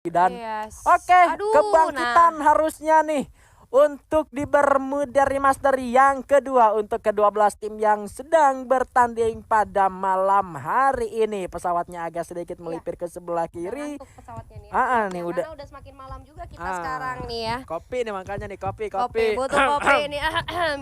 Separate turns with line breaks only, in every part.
Dan
Yes.
oke,
Aduh,
kebangkitan harusnya nih untuk di Bermuda Remaster yang kedua untuk ke-12 tim yang sedang bertanding pada malam hari ini. Pesawatnya agak sedikit melipir ke sebelah kiri.
Ngantuk pesawatnya nih.
Nih
Karena udah semakin malam juga kita sekarang nih ya.
Kopi nih makanya nih kopi.
Butuh kopi nih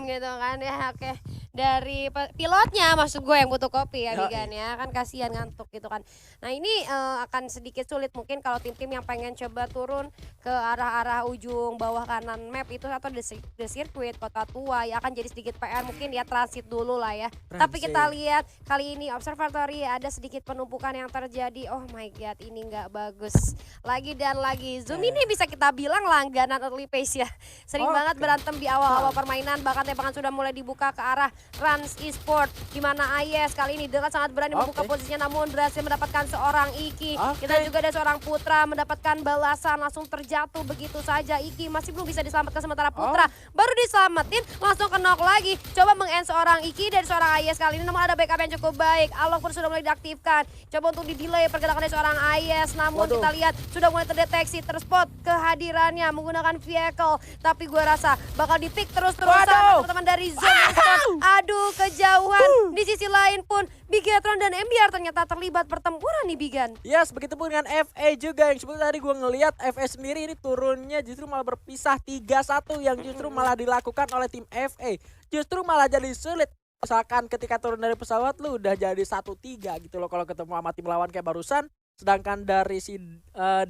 gitu kan ya. Oke. Dari pilotnya maksud gue yang butuh kopi ya Bigan ya. Kan kasihan ngantuk gitu kan. Nah, ini akan sedikit sulit mungkin kalau tim-tim yang pengen coba turun ke arah-arah ujung bawah kanan map itu atau the circuit Kota Tua ya akan jadi sedikit PR mungkin ya transit dulu lah ya. Tapi kita lihat kali ini observatory ada sedikit penumpukan yang terjadi. Oh my god, ini nggak bagus. Lagi dan lagi. Zoom ini bisa kita bilang langganan early pace ya. Sering banget berantem di awal-awal permainan, bahkan tembakan sudah mulai dibuka ke arah Rans Esport di mana Ayes kali ini dengan sangat berani membuka posisinya namun berhasil mendapatkan seorang Iki. Kita juga ada seorang Putra mendapatkan balasan langsung terjatuh begitu saja. Iki masih belum bisa diselamatkan sementara Putra baru diselamatin langsung ke knock lagi. Coba meng-end seorang Iki dari seorang Ayes kali ini namun ada backup yang cukup baik. Alok pun sudah mulai diaktifkan. Coba untuk di-delay pergerakan dari seorang Ayes namun kita lihat sudah mulai terdeteksi terspot kehadirannya menggunakan vehicle. Tapi gue rasa bakal di-pick terus-terusan teman-teman dari Zoom. Aduh kejauhan. Di sisi lain pun Bigetron dan MBR ternyata terlibat pertempuran nih Bigan.
Yes, begitu pun dengan FA juga yang sebetulnya tadi gue ngelihat FA sendiri ini turunnya justru malah berpisah 3-1 yang justru malah dilakukan oleh tim FA. Justru malah jadi sulit. Misalkan ketika turun dari pesawat lu udah jadi 1-3 gitu loh kalau ketemu sama tim lawan kayak barusan. Sedangkan dari si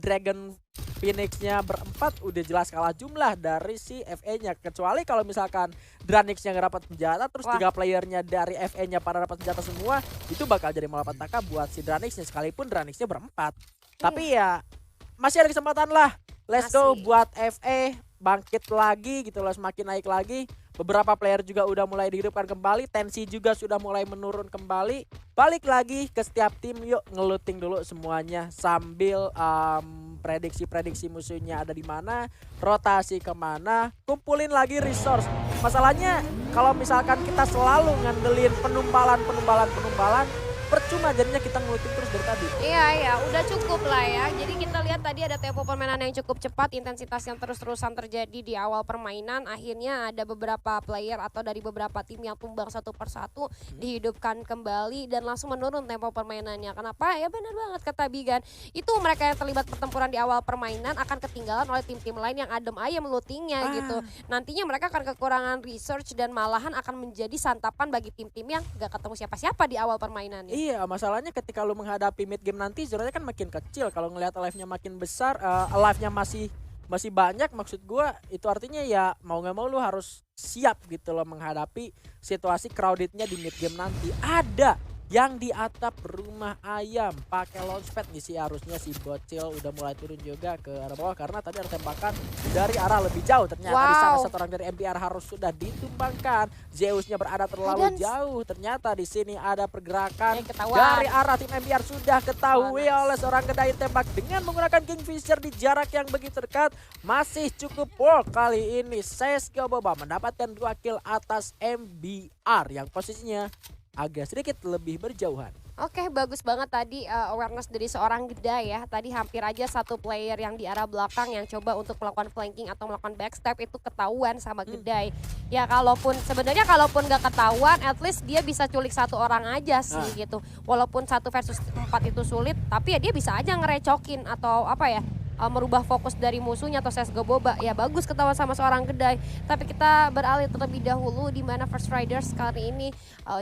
Dragon Phoenix-nya berempat udah jelas kalah jumlah dari si FA-nya. Kecuali kalau misalkan Dranix-nya nggak dapat senjata terus 3 playernya dari FA-nya pada dapat senjata semua, itu bakal jadi malapetaka buat si Dranix-nya sekalipun Dranix-nya berempat. Tapi ya masih ada kesempatan lah. Let's go buat FA bangkit lagi gitu loh, semakin naik lagi. Beberapa player juga udah mulai dihidupkan kembali, tensi juga sudah mulai menurun kembali. Balik lagi ke setiap tim, yuk ngeluting dulu semuanya sambil prediksi-prediksi musuhnya ada di mana, rotasi kemana, kumpulin lagi resource. Masalahnya kalau misalkan kita selalu ngandelin penumbalan, percuma jadinya kita ngeluting terus dari tadi.
Iya, udah cukup lah ya. Jadi kita lihat tadi ada tempo permainan yang cukup cepat, intensitas yang terus-terusan terjadi di awal permainan. Akhirnya ada beberapa player atau dari beberapa tim yang tumbang satu persatu dihidupkan kembali dan langsung menurun tempo permainannya. Kenapa? Ya benar banget kata Bigan. Itu mereka yang terlibat pertempuran di awal permainan akan ketinggalan oleh tim-tim lain yang adem ayem lootingnya gitu. Nantinya mereka akan kekurangan research dan malahan akan menjadi santapan bagi tim-tim yang gak ketemu siapa-siapa di awal permainannya.
Iya, masalahnya ketika lu menghadapi mid game nanti zonanya kan makin kecil. Kalau ngelihat alive-nya makin besar, alive-nya masih banyak, maksud gua itu artinya ya mau nggak mau lu harus siap gitu loh menghadapi situasi crowdednya di mid game nanti. Ada yang di atap rumah ayam pakai launchpad nih sih, harusnya si Bocil udah mulai turun juga ke arah bawah karena tadi ada tembakan dari arah lebih jauh. Ternyata di sana satu orang dari MBR harus sudah ditumbangkan. Zeusnya berada terlalu jauh. Ternyata di sini ada pergerakan dari arah tim MBR sudah ketahui oleh seorang kedai tembak dengan menggunakan Kingfisher di jarak yang begitu dekat. Masih cukup work kali ini. CSGO Boba mendapatkan 2 kill atas MBR yang posisinya agak sedikit lebih berjauhan.
Oke, bagus banget tadi awareness dari seorang Geda ya. Tadi hampir aja satu player yang di arah belakang yang coba untuk melakukan flanking atau melakukan backstep itu ketahuan sama Gedai. Ya sebenarnya kalaupun gak ketahuan, at least dia bisa culik satu orang aja sih gitu. Walaupun 1 versus 4 itu sulit, tapi ya dia bisa aja ngerecokin atau apa ya, merubah fokus dari musuhnya atau CSGO Boba. Ya bagus ketahuan sama seorang Gedai. Tapi kita beralih terlebih dahulu di mana First Riders kali ini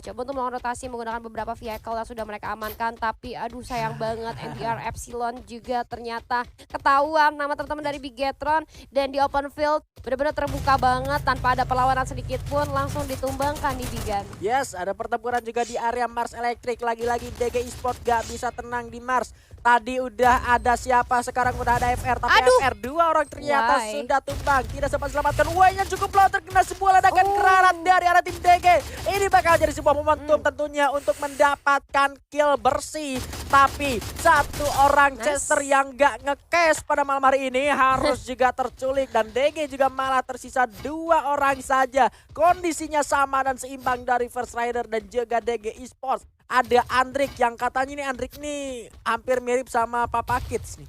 coba untuk melakukan rotasi menggunakan beberapa vehicle yang sudah mereka amankan. Tapi aduh sayang banget MBR Epsilon juga ternyata ketahuan nama teman-teman dari Bigetron. Dan di open field benar-benar terbuka banget tanpa ada perlawanan sedikit pun langsung ditumbangkan di Bigan.
Yes, ada pertempuran juga di area Mars Electric. Lagi-lagi DG Esport gak bisa tenang di Mars. Tadi udah ada siapa, sekarang udah ada FR. Tapi FR 2 orang ternyata sudah tumbang. Tidak sempat selamatkan. Yang cukup low, terkena sebuah ledakan granat dari arah tim DG. Ini bakal jadi sebuah momentum tentunya untuk mendapatkan kill bersih. Tapi satu orang Chester yang gak nge-cash pada malam hari ini harus juga terculik. Dan DG juga malah tersisa 2 orang saja. Kondisinya sama dan seimbang dari First Rider dan juga DG Esports. Ada Andrik yang katanya nih Andrik nih hampir mirip sama Papa Kids nih.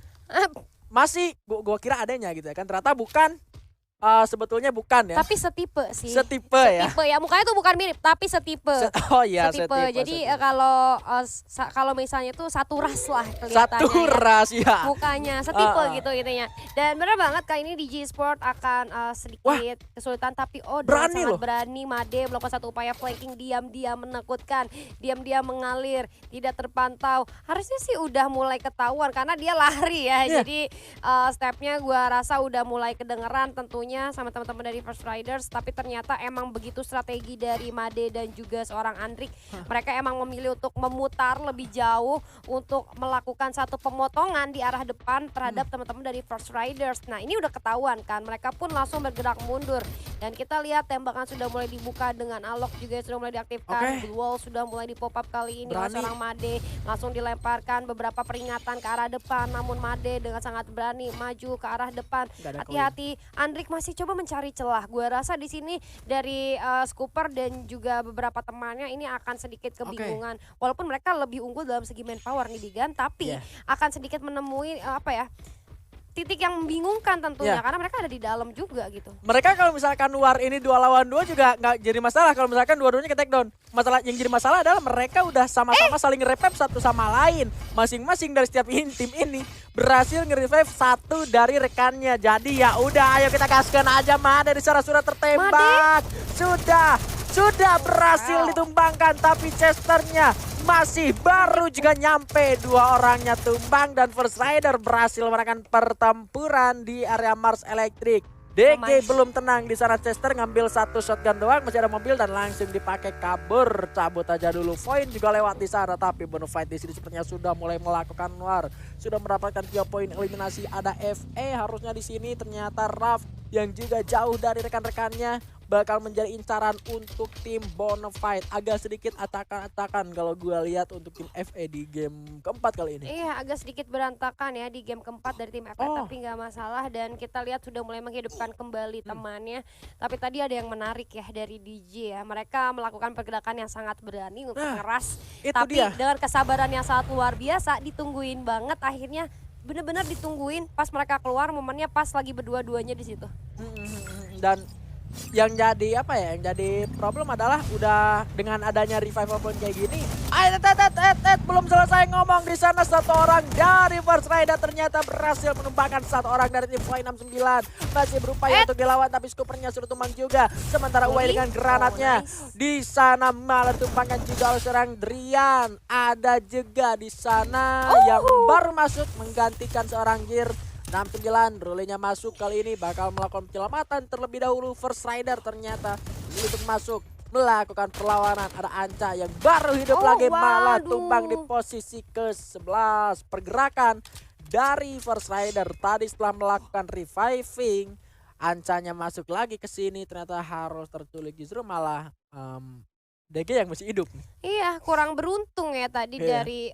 masih gua kira adanya gitu ya kan, ternyata bukan. Sebetulnya bukan ya.
Tapi setipe sih.
Setipe ya.
Setipe ya, mukanya tuh bukan mirip tapi setipe.
Oh iya,
Setipe.
setipe.
Jadi kalau misalnya tuh satu ras lah kelihatannya.
Satu ras ya.
Mukanya setipe gitu intinya. Dan bener banget kali ini di G-Sport akan sedikit kesulitan tapi
berani
sangat berani Made melakukan satu upaya flanking diam-diam menakutkan, diam-diam mengalir, tidak terpantau. Harusnya sih udah mulai ketahuan karena dia lari ya.
Iya.
Jadi stepnya gua rasa udah mulai kedengeran tentunya sama teman-teman dari First Riders, tapi ternyata emang begitu strategi dari Made dan juga seorang Andrik. Mereka emang memilih untuk memutar lebih jauh untuk melakukan satu pemotongan di arah depan terhadap teman-teman dari First Riders. Nah, ini udah ketahuan kan, mereka pun langsung bergerak mundur. Dan kita lihat tembakan sudah mulai dibuka dengan Alok juga sudah mulai diaktifkan. Blue Wall sudah mulai di pop up kali ini oleh seorang Made, langsung dilemparkan beberapa peringatan ke arah depan, namun Made dengan sangat berani maju ke arah depan. Hati-hati, Andrik masih coba mencari celah. Gue rasa di sini dari Scooper dan juga beberapa temannya ini akan sedikit kebingungan. Walaupun mereka lebih unggul dalam segi manpower nih Bigan, tapi akan sedikit menemui titik yang membingungkan tentunya karena mereka ada di dalam juga gitu.
Mereka kalau misalkan War ini 2 lawan 2 juga nggak jadi masalah kalau misalkan dua-duanya ke take down. Masalah yang jadi masalah adalah mereka udah sama-sama saling nge-revive satu sama lain. Masing-masing dari setiap tim ini berhasil nge-revive satu dari rekannya. Jadi ya udah ayo kita gaskan aja Made di sana sudah tertembak. Sudah berhasil ditumbangkan tapi Chesternya masih baru juga nyampe, 2 orangnya tumbang dan First Rider berhasil memenangkan pertempuran di area Mars Electric. DG belum tenang di sana, Chester ngambil satu shotgun doang, masih ada mobil dan langsung dipakai kabur. Cabut aja dulu. Voin juga lewat di sana tapi Bonafide di sini sepertinya sudah mulai melakukan war. Sudah mendapatkan 3 poin eliminasi. Ada FE harusnya di sini, ternyata Raf yang juga jauh dari rekan-rekannya bakal menjadi incaran untuk tim Bonafide. Agak sedikit atakan-atakan kalau gue lihat untuk tim FE di game keempat kali ini.
Iya, agak sedikit berantakan ya di game keempat dari tim FE, tapi nggak masalah. Dan kita lihat sudah mulai menghidupkan kembali temannya. Tapi tadi ada yang menarik ya dari DJ ya. Mereka melakukan pergerakan yang sangat berani untuk ngeras. Tapi dengan kesabaran yang sangat luar biasa, ditungguin banget akhirnya. Bener-bener ditungguin pas mereka keluar, momennya pas lagi berdua-duanya di situ.
Dan yang jadi yang jadi problem adalah udah dengan adanya revival point kayak gini. Belum selesai ngomong di sana, satu orang dari First Rider ternyata berhasil menumbangkan satu orang dari tim Fly 69. Masih berupaya untuk dilawan tapi Scoopernya sudah tumbang juga. Sementara Uwe dengan granatnya di sana malah tumbangkan juga oleh seorang Drian. Ada juga di sana yang baru masuk menggantikan seorang Gear. 69 rolenya masuk kali ini bakal melakukan penyelamatan terlebih dahulu. First Rider ternyata untuk masuk melakukan perlawanan. Ada Anca yang baru hidup lagi malah tumbang di posisi ke-11. Pergerakan dari First Rider tadi setelah melakukan reviving, Ancanya masuk lagi ke sini ternyata harus terculik, justru malah DG yang masih hidup nih.
Iya, kurang beruntung ya tadi dari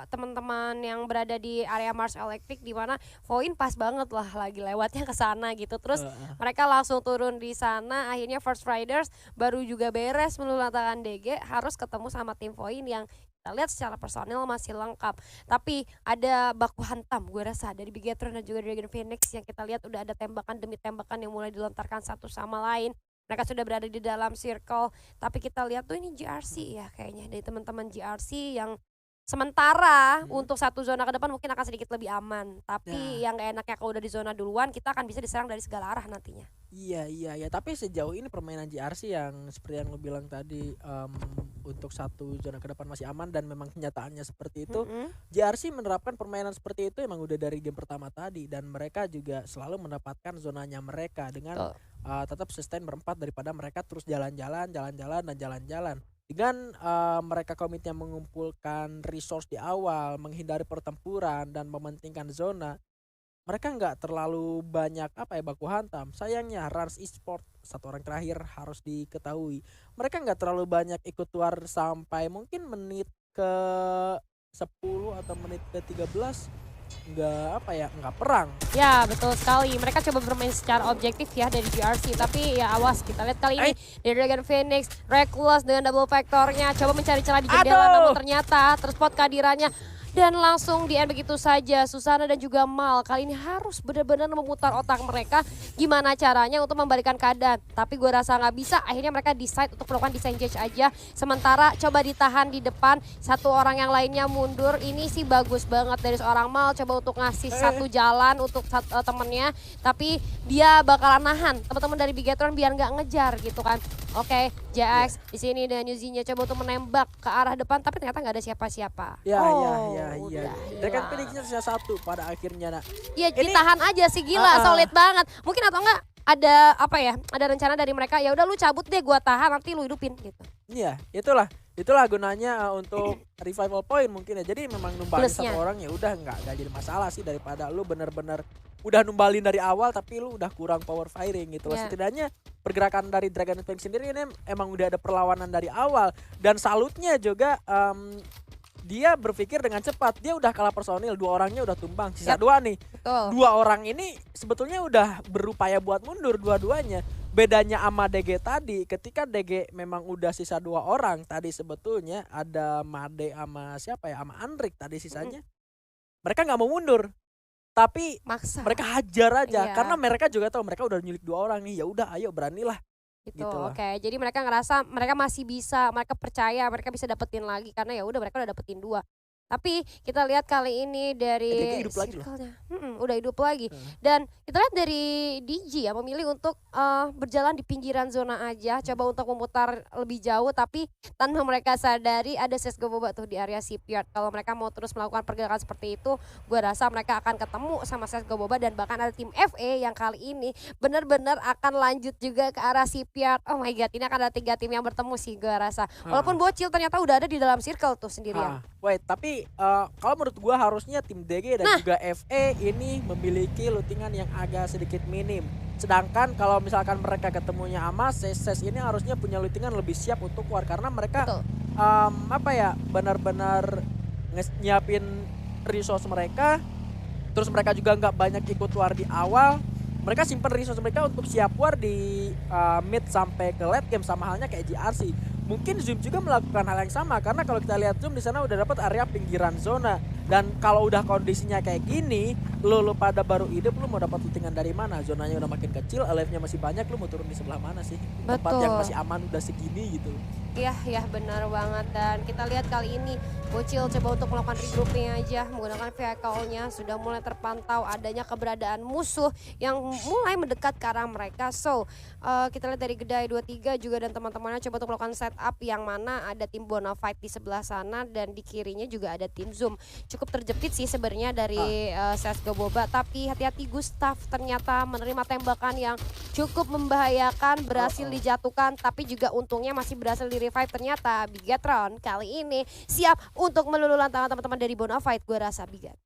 teman-teman yang berada di area Mars Electric, di mana Voin pas banget lah lagi lewatnya ke sana gitu. Terus mereka langsung turun di sana, akhirnya First Riders baru juga beres meluluhkan DG harus ketemu sama tim Voin yang kita lihat secara personil masih lengkap. Tapi ada baku hantam gue rasa dari Bigetron dan juga Dragon Phoenix yang kita lihat udah ada tembakan demi tembakan yang mulai dilontarkan satu sama lain. Mereka sudah berada di dalam circle, tapi kita lihat tuh ini GRC ya kayaknya dari teman-teman GRC yang sementara untuk satu zona ke depan mungkin akan sedikit lebih aman. Tapi yang gak enaknya kalau udah di zona duluan kita akan bisa diserang dari segala arah nantinya.
Iya. Tapi sejauh ini permainan GRC yang seperti yang lo bilang tadi, untuk satu zona ke depan masih aman dan memang kenyataannya seperti itu. GRC menerapkan permainan seperti itu emang udah dari game pertama tadi dan mereka juga selalu mendapatkan zonanya mereka dengan tetap sustain berempat daripada mereka terus jalan-jalan. Dengan mereka komitnya mengumpulkan resource di awal, menghindari pertempuran dan mementingkan zona, mereka nggak terlalu banyak baku hantam. Sayangnya Rans Esport satu orang terakhir harus diketahui, mereka nggak terlalu banyak ikut war sampai mungkin menit ke 10 atau menit ke 13 nggak perang.
Ya betul sekali, mereka coba bermain secara objektif ya dari GRC, tapi ya awas kita lihat kali ini dari Dragon Phoenix, Reckless dengan double vectornya coba mencari celah di jendela, namun ternyata terspot kehadirannya Dan langsung di end begitu saja. Susana dan juga Mal kali ini harus benar-benar memutar otak mereka gimana caranya untuk membalikan keadaan. Tapi gue rasa nggak bisa, akhirnya mereka decide untuk melakukan disengage aja. Sementara coba ditahan di depan, satu orang yang lainnya mundur. Ini sih bagus banget dari seorang Mal, coba untuk ngasih satu jalan untuk temennya. Tapi dia bakalan nahan teman-teman dari Bigetron biar nggak ngejar gitu kan. Oke, JX di sini dengan Yuzinya coba untuk menembak ke arah depan, tapi ternyata nggak ada siapa-siapa.
Ya.
Udah
Mereka
hilang.
pilihnya sisa satu pada akhirnya nak.
Iya,
Ini-
ditahan aja sih, gila, solid banget. Mungkin atau enggak ada apa ya? Ada rencana dari mereka, ya udah lu cabut deh, gua tahan nanti lu hidupin gitu.
Iya, itulah gunanya untuk revival point mungkin ya. Jadi memang numbalin
Plusnya.
satu orang ya udah nggak jadi masalah sih, daripada lu bener-bener udah numbalin dari awal tapi lu udah kurang power firing gitu loh.
Iya.
Setidaknya pergerakan dari Dragon Fang sendiri ini emang udah ada perlawanan dari awal, dan salutnya juga dia berpikir dengan cepat. Dia udah kalah personil, 2 orangnya udah tumbang, sisa 2 nih.
Betul.
2 orang ini sebetulnya udah berupaya buat mundur dua-duanya. Bedanya sama DG tadi, ketika DG memang udah sisa 2 orang tadi, sebetulnya ada Made sama siapa ya, sama Andrik tadi sisanya. Mereka nggak mau mundur, tapi
Maksa.
mereka hajar aja
Iya.
karena mereka juga tahu mereka udah nyulik 2 orang nih. Ya udah, ayo beranilah.
Gitu,
Gitu lah.
oke. Jadi mereka ngerasa mereka masih bisa, mereka percaya mereka bisa dapetin lagi karena ya udah mereka udah dapetin 2. Tapi kita lihat kali ini dari
DG hidup lagi loh.
circle-nya, udah hidup lagi.
Hmm.
Dan kita lihat dari DG ya memilih untuk berjalan di pinggiran zona aja, coba untuk memutar lebih jauh, tapi tanpa mereka sadari ada CSGO Boba tuh di area shipyard. Kalau mereka mau terus melakukan pergerakan seperti itu, gue rasa mereka akan ketemu sama CSGO Boba, dan bahkan ada tim FA yang kali ini benar-benar akan lanjut juga ke arah shipyard. Oh my god, ini akan ada 3 tim yang bertemu sih gue rasa. Walaupun Bocil ternyata udah ada di dalam circle tuh sendirian.
Wait, tapi kalau menurut gua harusnya tim DG dan juga FE ini memiliki lootingan yang agak sedikit minim. Sedangkan kalau misalkan mereka ketemunya sama SES ini harusnya punya lootingan lebih siap untuk keluar, karena mereka
Betul.
benar-benar nyiapin resource mereka. Terus mereka juga nggak banyak ikut war di awal. Mereka simpen resource mereka untuk siap war di mid sampai ke late game, sama halnya kayak GRC. Mungkin Zoom juga melakukan hal yang sama, karena kalau kita lihat Zoom di sana udah dapat area pinggiran zona. Dan kalau udah kondisinya kayak gini, lu pada baru hidup, lu mau dapat lootingan dari mana? Zonanya udah makin kecil, alive-nya masih banyak, lu mau turun di sebelah mana sih? Tempat yang
Betul.
masih aman udah segini gitu.
Iya benar banget. Dan kita lihat kali ini Bocil coba untuk melakukan regrouping aja menggunakan vehicle-nya. Sudah mulai terpantau adanya keberadaan musuh yang mulai mendekat ke arah mereka. So kita lihat dari Gedai 23 juga dan teman-temannya coba untuk melakukan setup, yang mana ada tim Bonafide di sebelah sana dan di kirinya juga ada tim Zoom. Cukup terjepit sih sebenarnya dari CSGO Boba, tapi hati-hati Gustaf ternyata menerima tembakan yang cukup membahayakan, berhasil dijatuhkan, tapi juga untungnya masih berhasil di revive. Ternyata Bigetron kali ini siap untuk meluluh lantakan teman-teman dari Bonafide, gue rasa Biget.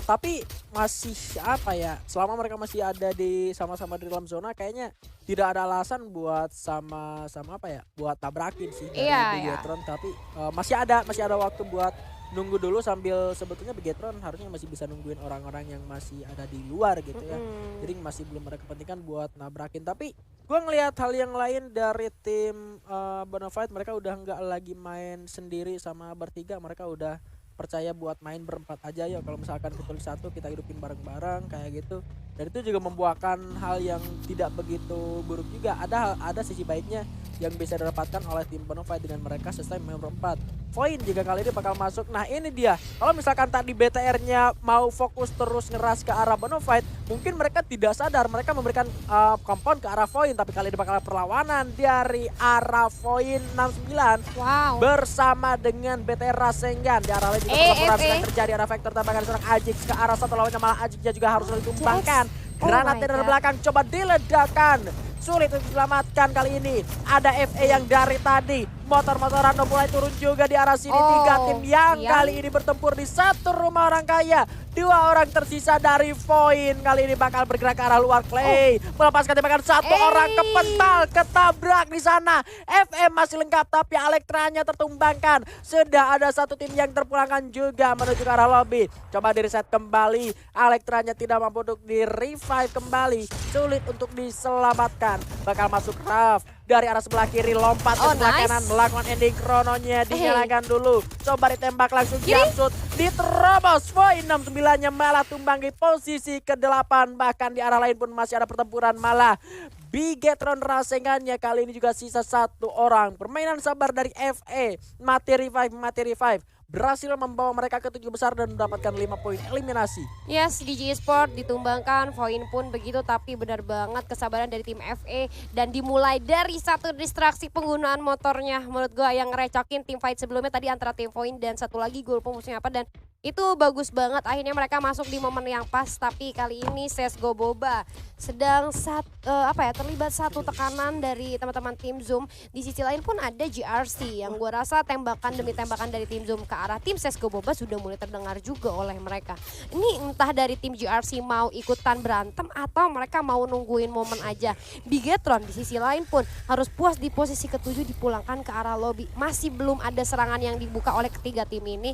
Tapi masih apa ya, selama mereka masih ada di sama-sama di dalam zona, kayaknya tidak ada alasan buat sama apa ya, buat tabrakin sih dari Bigetron. Tapi masih ada waktu buat nunggu dulu, sambil sebetulnya Bigetron harusnya masih bisa nungguin orang-orang yang masih ada di luar gitu ya. Jadi masih belum ada kepentingan buat nabrakin. Tapi gue ngelihat hal yang lain dari tim Bonafide, mereka udah nggak lagi main sendiri sama bertiga, mereka udah percaya buat main berempat aja ya. Kalau misalkan ketulis satu, kita hidupin bareng-bareng kayak gitu. Dan itu juga membuahkan hal yang tidak begitu buruk juga. Ada sisi baiknya yang bisa didapatkan oleh tim Bonafide dengan mereka selesai main berempat. Void juga kali ini bakal masuk. Nah ini dia, kalau misalkan tadi BTR-nya mau fokus terus ngeras ke arah Bonafide, mungkin mereka tidak sadar mereka memberikan compound ke arah Void. Tapi kali ini bakal ada perlawanan dari arah Void 69 bersama dengan BTR Rasengan. Di arah lain juga pertempuran sedang terjadi, arah Vector tambahkan seorang Ajix ke arah satu lawannya, malah Ajixnya juga harus ditumbangkan. Granat dari belakang coba diledakkan, sulit untuk diselamatkan kali ini. Ada FA yang dari tadi motor-motoran udah mulai turun juga di arah sini. 3 tim yang kali ini bertempur di satu rumah orang kaya. 2 orang tersisa dari Void kali ini bakal bergerak ke arah luar. Clay melepaskan tembakan 1 orang, kepental, ketabrak di sana. FM masih lengkap tapi Elektranya tertumbangkan. Sudah ada 1 tim yang terpulangkan juga menuju ke arah lobby. Coba di reset kembali, Elektranya tidak mampu untuk di revive kembali, sulit untuk diselamatkan. Bakal masuk Raf dari arah sebelah kiri, lompat ke sebelah kanan, melakukan ending krononya, dinyalakan dulu. Coba ditembak langsung, jumpsuit diterobos. Poin 69-nya malah tumbang di posisi ke-8. Bahkan di arah lain pun masih ada pertempuran, malah Bigetron rasengannya kali ini juga sisa 1 orang. Permainan sabar dari FA, mati revive berhasil membawa mereka ke 7 besar dan mendapatkan 5 poin eliminasi.
Yes, DJ Sport ditumbangkan, poin pun begitu, tapi benar banget kesabaran dari tim FA dan dimulai dari satu distraksi penggunaan motornya. Menurut gue yang ngerecokin tim fight sebelumnya tadi antara tim poin dan satu lagi gue lupa musuhnya apa, dan itu bagus banget. Akhirnya mereka masuk di momen yang pas, tapi kali ini CSGO Boba sedang terlibat satu tekanan dari teman-teman tim Zoom. Di sisi lain pun ada GRC yang gue rasa tembakan demi tembakan dari tim Zoom ke arah tim CSGO Boba sudah mulai terdengar juga oleh mereka. Ini entah dari tim GRC mau ikutan berantem atau mereka mau nungguin momen aja. Bigetron di sisi lain pun harus puas di posisi ke-7 dipulangkan ke arah lobby. Masih belum ada serangan yang dibuka oleh ketiga tim ini.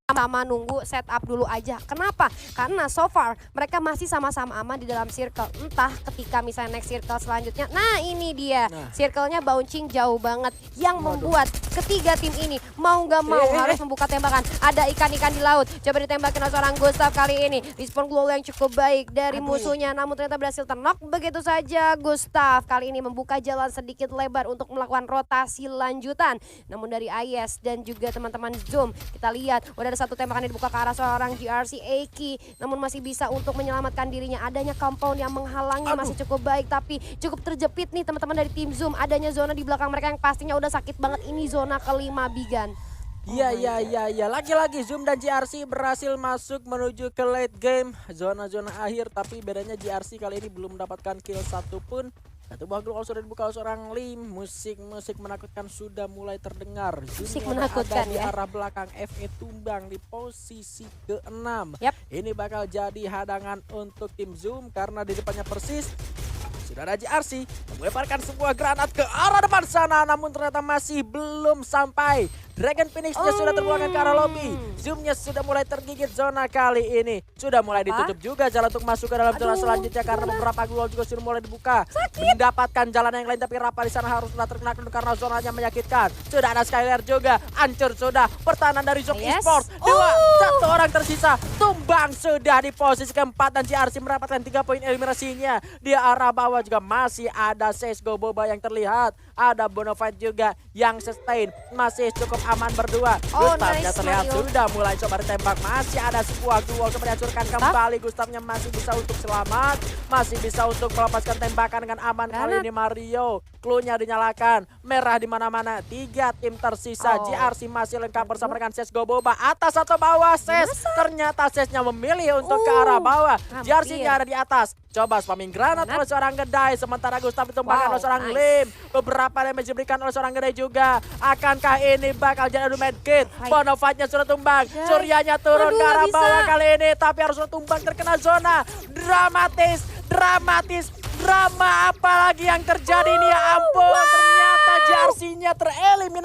Sama nunggu setup dulu aja. Kenapa? Karena so far mereka masih sama-sama aman di dalam circle. Entah ketika misalnya next circle selanjutnya. Nah ini dia, circle-nya bouncing jauh banget. Yang membuat ketiga tim ini mau gak mau harus membuka tembakan. Ada ikan-ikan di laut. Coba ditembakin oleh seorang Gustav kali ini. Respon global yang cukup baik dari musuhnya. Namun ternyata berhasil terknock. Begitu saja Gustav kali ini membuka jalan sedikit lebar untuk melakukan rotasi lanjutan. Namun dari IS dan juga teman-teman Zoom, kita lihat udah ada satu tembakan yang dibuka ke arah seorang GRC Eki, namun masih bisa untuk menyelamatkan dirinya. Adanya compound yang menghalangi masih cukup baik, tapi cukup terjepit nih teman-teman dari tim Zoom. Adanya zona di belakang mereka yang pastinya udah sakit banget. Ini zona kelima, Bigan.
Iya. Lagi-lagi Zoom dan GRC berhasil masuk menuju ke late game, zona-zona akhir. Tapi bedanya GRC kali ini belum mendapatkan kill satupun. Satu buah global sudah dibuka oleh seorang Lim. Musik menakutkan sudah mulai terdengar.
Musik
Zoom
menakutkan
ada di
ya.
arah belakang. FE tumbang di posisi ke-6.
Yap.
Ini bakal jadi hadangan untuk tim Zoom karena di depannya persis sudah ada GRC melemparkan sebuah granat ke arah depan sana, namun ternyata masih belum sampai. Dragon Phoenix-nya sudah terpulangkan ke arah lobby. Zoom-nya sudah mulai tergigit zona kali ini. Sudah mulai ditutup juga jalan untuk masuk ke dalam zona selanjutnya karena beberapa global juga sudah mulai dibuka. Mendapatkan jalan yang lain, tapi Rapa di sana harus terkena karena zonanya menyakitkan. Sudah ada Skyler juga, hancur sudah pertahanan dari Zoom Esports. Satu orang tersisa, tumbang sudah di posisi ke-4 dan GRC mendapatkan 3 poin eliminasinya. Di arah bawah juga masih ada CSGO Boba yang terlihat. Ada Bonafide juga yang sustain, masih cukup aman berdua. Gustavnya terlihat sudah mulai coba ditembak. Masih ada sebuah duel coba dihancurkan kembali. Gustavnya masih bisa untuk selamat, masih bisa untuk melepaskan tembakan dengan aman. Kali ini Mario, clue-nya dinyalakan, merah di mana-mana. 3 tim tersisa. GRC masih lengkap bersama dengan CSGO Boba. Atas atau bawah CES? Ternyata CES-nya memilih untuk ke arah bawah. GRC-nya ada di atas. Coba spamming granat oleh seorang Gedai, sementara Gustav ditumbangkan oleh seorang Lim. Beberapa damage diberikan oleh seorang Gedai juga. Akankah ini bakal jadi adu medkit? Bonafide-nya sudah tumbang, Suryanya turun ke arah bawah kali ini, tapi harus tumbang terkena zona. Dramatis, drama apa lagi yang terjadi nih, ya ampun. Ternyata GRC-nya tereliminasi.